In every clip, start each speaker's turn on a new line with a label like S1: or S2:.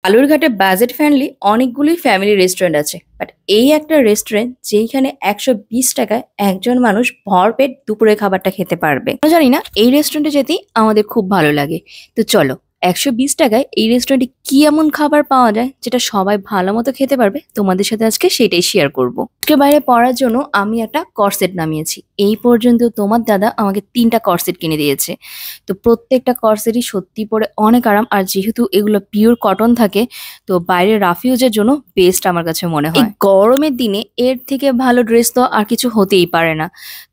S1: বালুরঘাটে budget friendly অনেকগুলোই family restaurant আছে, but এই একটা রেস্টুরেন্ট যেইখানে ১২০ টাকায় একজন মানুষ ভরপেট দুপুরের খাবারটা খেতে পারবে। আমি জানি না, এই রেস্টুরেন্টে যেতেই আমাদের খুব ভালো লাগে। তো চলো, ১২০ টাকায় এই রেস্টুরেন্টে কি এমন খাবার পাওয়া যায় যেটা সবাই ভালো মতো খেতে পারবে, তোমাদের সাথে আজকে সেটাই শেয়ার করব। আজকে বাইরে পড়ার জন্য আমি একটা কর্সেট নামিয়েছি। এই পর্যন্ত তোমার দাদা আমাকে ৩টা কর্সেট কিনে দিয়েছে। তো প্রত্যেকটা কর্সেটই সত্যি পরে অনেক আরাম, আর যেহেতু এগুলো পিওর কটন থাকে, তো বাইরে রাফিউজের জন্য বেস্ট আমার কাছে মনে হয়। এই গরমের দিনে এর থেকে ভালো ড্রেস তো আর কিছু হতেই পারে না।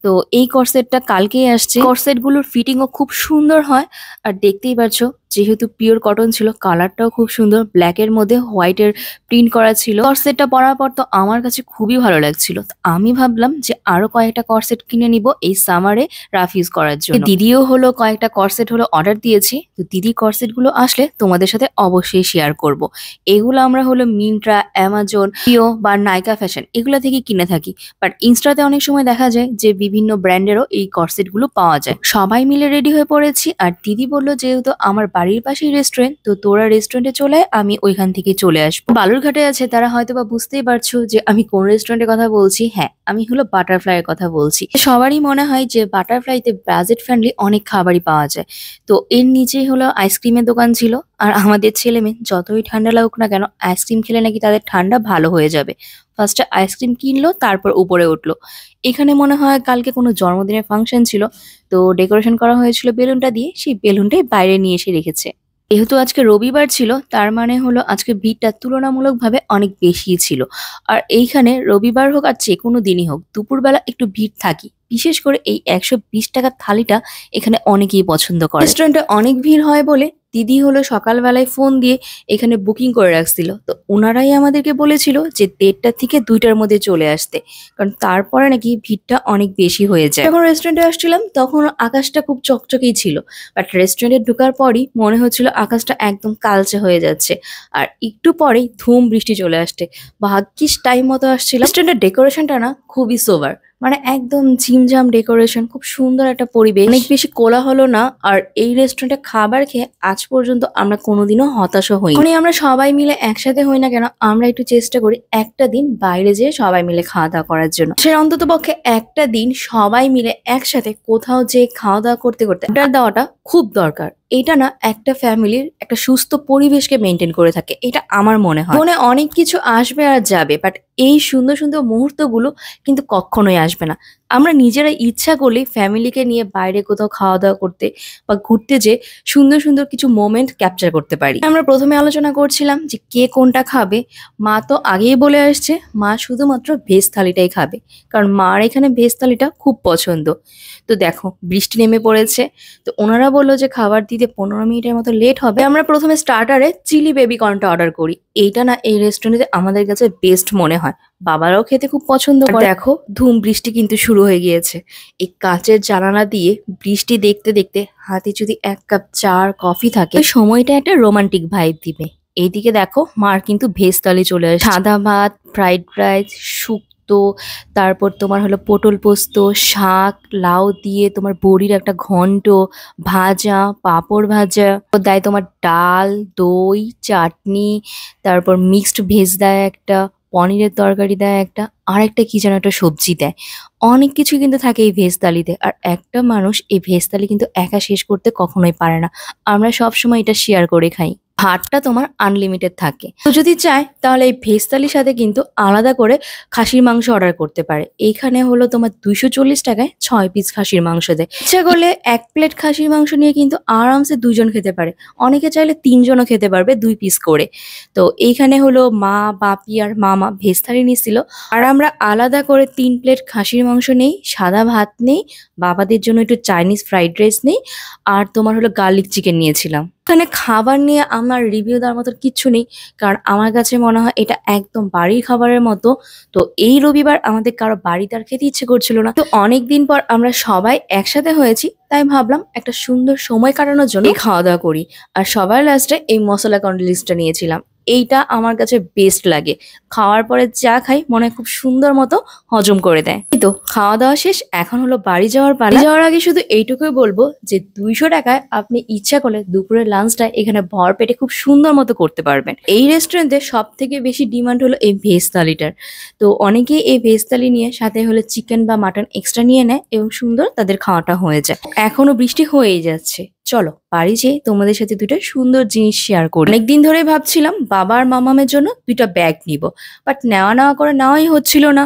S1: তো এই কর্সেটটা কালকেই আসছে। কর্সেট গুলোর ফিটিংও খুব সুন্দর হয়, আর দেখতেই পাচ্ছো যেহেতু পিওর কটন ছিল, কালারটাও খুব সুন্দর, ব্ল্যাকের মধ্যে হোয়াইটের প্রিন্ট করা ছিল। কর্সেটটা পরার পর তো আমার কাছে খুবই ভালো লাগছিল। তো আমি ভাবলাম যে আরো কয়েকটা কর্সেট কিনে নিব এই সামারে রাফ ইউজ করার জন্য। দিদিও হলো কয়েকটা কর্সেট হলো অর্ডার দিয়েছি। তো দিদি কর্সেট গুলো আসলে তোমাদের সাথে অবশ্যই শেয়ার করব। এগুলো আমরা হলো মিন্ত্রা, অ্যামাজন, জিও বা নাইকা ফ্যাশন এগুলা থেকে কিনে থাকি। বাট ইনস্টাতে অনেক সময় দেখা যায় যে বিভিন্ন ব্র্যান্ডেরও এই কর্সেট গুলো পাওয়া যায়। সবাই মিলে রেডি হয়ে পড়েছি, আর দিদি বললো যেহেতু আমার বাড়ির পাশেই রেস্টুরেন্ট, তো তোরা রেস্টুরেন্টে চলে আয়, আমি ওইখান থেকে চলে আসবো। বালুরঘাটে আছে তারা হয়তো বা বুঝতেই পারছো যে আমি কোন রেস্টুরেন্টের কথা বলছি। হ্যাঁ, আমি হলো বাটারফ্লাই এর কথা বলছি। সবারই মনে হয় যে বাটারফ্লাইতে বাজেট ফ্রেন্ডলি অনেক খাবারই পাওয়া যায়। তো এর নিচেই হলো আইসক্রিমের দোকান ছিল, আর আমাদের ছেলে মেয়ে যতই ঠান্ডা লাগুক না কেন আইসক্রিম খেলে নাকি তাদের ঠান্ডা ভালো হয়ে যাবে। ফার্স্টে আইসক্রিম কিনলো, তারপর উপরে উঠলো। এখানে মনে হয় কালকে কোনো জন্মদিনের ফাংশন ছিল, তো ডেকোরেশন করা হয়েছিল বেলুনটা দিয়ে, সেই বেলুনটাই বাইরে নিয়ে এসে রেখেছে। যেহেতু আজকে রবিবার ছিল, তার মানে হলো আজকে ভিড়টা তুলনামূলকভাবে অনেক বেশিই ছিল। আর এইখানে রবিবার হোক আর যে কোনো দিনই হোক, দুপুরবেলা একটু ভিড় থাকি। বিশেষ করে এই ১২০ টাকার থালিটা এখানে অনেকেই পছন্দ করে। রেস্টুরেন্টে অনেক ভিড় হয় বলে দিদি হলো সকালবেলায় ফোন দিয়ে এখানে বুকিং করে রাখছিল। তো ওনারাই আমাদেরকে বলেছিল যে ১:৩০ থেকে ২টার মধ্যে চলে আসতে, কারণ তারপরে নাকি ভিড়টা অনেক বেশি হয়ে যায়। যখন রেস্টুরেন্টে আসছিলাম তখন আকাশটা খুব চকচকেই ছিল, বাট রেস্টুরেন্টে ঢোকার পরই মনে হচ্ছিল আকাশটা একদম কালচে হয়ে যাচ্ছে। আর একটু পরেই ধুম বৃষ্টি চলে আসছে। ভাগ্যিস টাইম মতো আসছিল। রেস্টুরেন্টের ডেকোরেশনটা না খুবই সোবার, মানে একদম ঝিমঝাম ডেকোরেশন, খুব সুন্দর একটা পরিবেশ, অনেক বেশি কোলাহল না। আর এই রেস্টুরেন্টে খাবার খেয়ে আজ পর্যন্ত আমরা কোনোদিনও হতাশও হই। মানে আমরা সবাই মিলে একসাথে হই না কেন, আমরা একটু চেষ্টা করি একটা দিন বাইরে যেয়ে সবাই মিলে খাওয়া দাওয়া করার জন্য। সে অন্তত পক্ষে একটা দিন সবাই মিলে একসাথে কোথাও যেয়ে খাওয়া দাওয়া করতে করতে আড্ডা দেওয়াটা খুব দরকার। এটা না একটা ফ্যামিলির একটা সুস্থ পরিবেশকে মেনটেন করে থাকে, এটা আমার মনে হয়। মনে অনেক কিছু আসবে আর যাবে, বাট এই সুন্দর সুন্দর মুহূর্তগুলো কিন্তু কখনোই আসবে না। আমরা নিজেরা ইচ্ছা করলে ফ্যামিলিকে নিয়ে বাইরে কোথাও খাওয়া দাওয়া করতে বা ঘুরতে যেয়ে সুন্দর সুন্দর কিছু মোমেন্ট ক্যাপচার করতে পারি। আমরা প্রথমে আলোচনা করছিলাম যে কে কোনটা খাবে। মা তো আগেই বলে আসছে মা শুধুমাত্র ভেজ থালিটাই খাবে, কারণ মার এখানে ভেজ থালিটা খুব পছন্দ। তো দেখো বৃষ্টি নেমে পড়েছে, তো ওনারা বললো যে খাবার দিতে ১৫ মিনিটের মতো লেট হবে। আমরা প্রথমে স্টার্টারে চিলি বেবি কর্নটা অর্ডার করি। এইটা না এই রেস্টুরেন্টে আমাদের কাছে বেস্ট মনে হয়, বাবারাও খেতে খুব পছন্দ করে। দেখো ধুম বৃষ্টি কিন্তু শুরু হয়ে গিয়েছে। এই কাঁচের জানালা দিয়ে বৃষ্টি দেখতে দেখতে হাতে যদি ১ কাপ চা আর কফি থাকে, ওই সময়টা একটা রোমান্টিক ভাইব দিবে। এইদিকে দেখো মার কিন্তু ভেজ থালি চলে আসে, সাদা ভাত, ফ্রাইড রাইস, শুক্তো, তারপর তোমার হলো পটল পোস্ত, শাক, লাউ দিয়ে তোমার বড়ির একটা ঘন্ট, ভাজা, পাঁপড় ভাজা দেয়, তোমার ডাল, দই, চাটনি, তারপর মিক্সড ভেজ দেয় একটা, পনিরের তরকারি দেয় একটা, আর একটা কি যেন একটা সবজি দেয়। অনেক কিছু কিন্তু থাকে এই ভেজ থালিতে, আর একটা মানুষ এই ভেজ থালি কিন্তু একা শেষ করতে কখনোই পারে না। আমরা সবসময় এটা শেয়ার করে খাই। ভাতটা তোমার আনলিমিটেড থাকে, তো যদি চায় তাহলে এই ভেজ থালির সাথে কিন্তু আলাদা করে খাসির মাংস অর্ডার করতে পারে। এইখানে হলো তোমার ২৪০ টাকায় ৬ পিস খাসির মাংস দেয়। ইচ্ছা করলে ১ প্লেট খাসির মাংস নিয়ে কিন্তু আরামসে ২ জন খেতে পারে, অনেকে চাইলে ৩ জনও খেতে পারবে ২ পিস করে। তো এইখানে হলো মা, বাপি আর মামা ভেজ থালি নিছিল, আর আমরা আলাদা করে ৩ প্লেট খাসির মাংস নেই, সাদা ভাত নেই, বাবাদের জন্য একটু চাইনিজ ফ্রাইড রাইস নেই, আর তোমার হলো গার্লিক চিকেন নিয়েছিলাম। এখানে খাবার নিয়ে আমার রিভিউ দেওয়ার মতো কিচ্ছু নেই, কারণ আমার কাছে মনে হয় এটা একদম বাড়ির খাবারের মতো। তো এই রবিবার আমাদের কারো বাড়িতে আর খেতে ইচ্ছে করছিল না, তো অনেকদিন পর আমরা সবাই একসাথে হয়েছি, তাই ভাবলাম একটা সুন্দর সময় কাটানোর জন্য খাওয়া দাওয়া করি। আর সবার লাস্টে এই মশলা কন্ডিলিসটা নিয়েছিলাম। এইটা আমার কাছে বেস্ট লাগে। খাওয়ার পরে যা খাই মনে হয় খুব সুন্দর মতো হজম করে দেয়। এই তো খাওয়া দাওয়া শেষ, এখন হলো বাড়ি যাওয়ার পালা। যাওয়ার আগে শুধু এইটুকুই বলবো যে 200 টাকায় আপনি ইচ্ছা করলে দুপুরের লাঞ্চটা এখানে ভর পেটে খুব সুন্দর মতো করতে পারবেন। এই রেস্টুরেন্টে সব থেকে বেশি ডিমান্ড হলো এই ভেজ থালিটার। তো অনেকেই এই ভেজ থালি নিয়ে সাথে হলে চিকেন বা মাটন এক্সট্রা নিয়ে নেয় এবং সুন্দর তাদের খাওয়াটা হয়ে যায়। এখনো বৃষ্টি হয়েই যাচ্ছে, চলো বাড়ি যেয়ে তোমাদের সাথে দুটো সুন্দর জিনিস শেয়ার করি। অনেকদিন ধরে ভাবছিলাম বাবা আর মামামের জন্য দুইটা ব্যাগ নিব, বাট নেওয়া করে নেওয়াই হচ্ছিল না।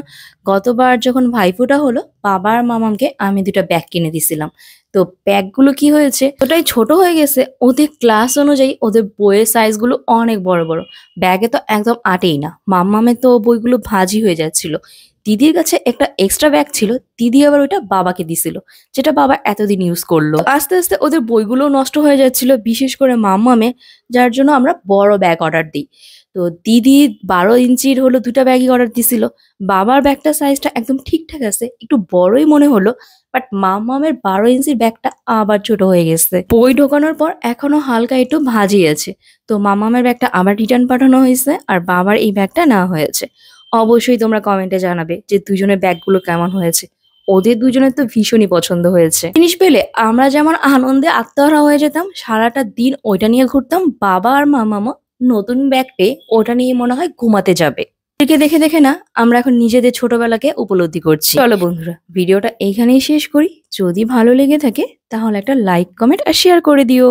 S1: গতবার যখন ভাইফোঁটা হলো বাবা আর মামামকে আমি দুটা ব্যাগ কিনে দিছিলাম। তো ব্যাগগুলো কি হয়েছে ওটাই ছোট হয়ে গেছে, ওদের ক্লাস অনুযায়ী ওদের বইয়ের সাইজগুলো অনেক বড় বড়, ব্যাগে তো একদম আটেই না। মাম্মামের তো বইগুলো ভাঁজি হয়ে যাচ্ছিল। দিদির কাছে একটা এক্সট্রা ব্যাগ ছিল, দিদি আবার ওইটা বাবাকে দিছিল, যেটা বাবা এতদিন ইউজ করলো। আস্তে আস্তে ওদের বইগুলো নষ্ট হয়ে যাচ্ছিল, বিশেষ করে মাম্মামে, যার জন্য আমরা বড় ব্যাগ অর্ডার দিই। তো দিদি 12 ইঞ্চির হলো দুটা ব্যাগই অর্ডার দিছিল। বাবার ব্যাগটা সাইজটা একদম ঠিকঠাক আছে, একটু বড়ই মনে হলো, বাট মাম্মামের 12 ইঞ্চির ব্যাগটা আবার ছোট হয়ে গেছে। বই ঢোকানোর পর এখনো হালকা একটু ভাঁজি আছে। তো মাম্মামের ব্যাগটা আবার রিটার্ন পাঠানো হয়েছে আর বাবার এই ব্যাগটা নেওয়া হয়েছে। অবশ্যই তোমরা কমেন্টে জানাবে যে দুজনের ব্যাগগুলো কেমন হয়েছে। ওদের দুজনের তো ভীষণই পছন্দ হয়েছে। জিনিস পেলে আমরা যেমন আনন্দে আত্মহারা হয়ে যেতাম, সারাটা দিন ওইটা নিয়ে ঘুরতাম, বাবা আর মামা নতুন ব্যাগ পেয়ে ওটা নিয়ে মনে হয় ঘুমাতে যাবে। দেখে দেখে দেখে না আমরা এখন নিজেদের ছোটবেলাকে উপলব্ধি করছি। চলো বন্ধুরা, ভিডিওটা এইখানেই শেষ করি। যদি ভালো লেগে থাকে তাহলে একটা লাইক, কমেন্ট আর শেয়ার করে দিও।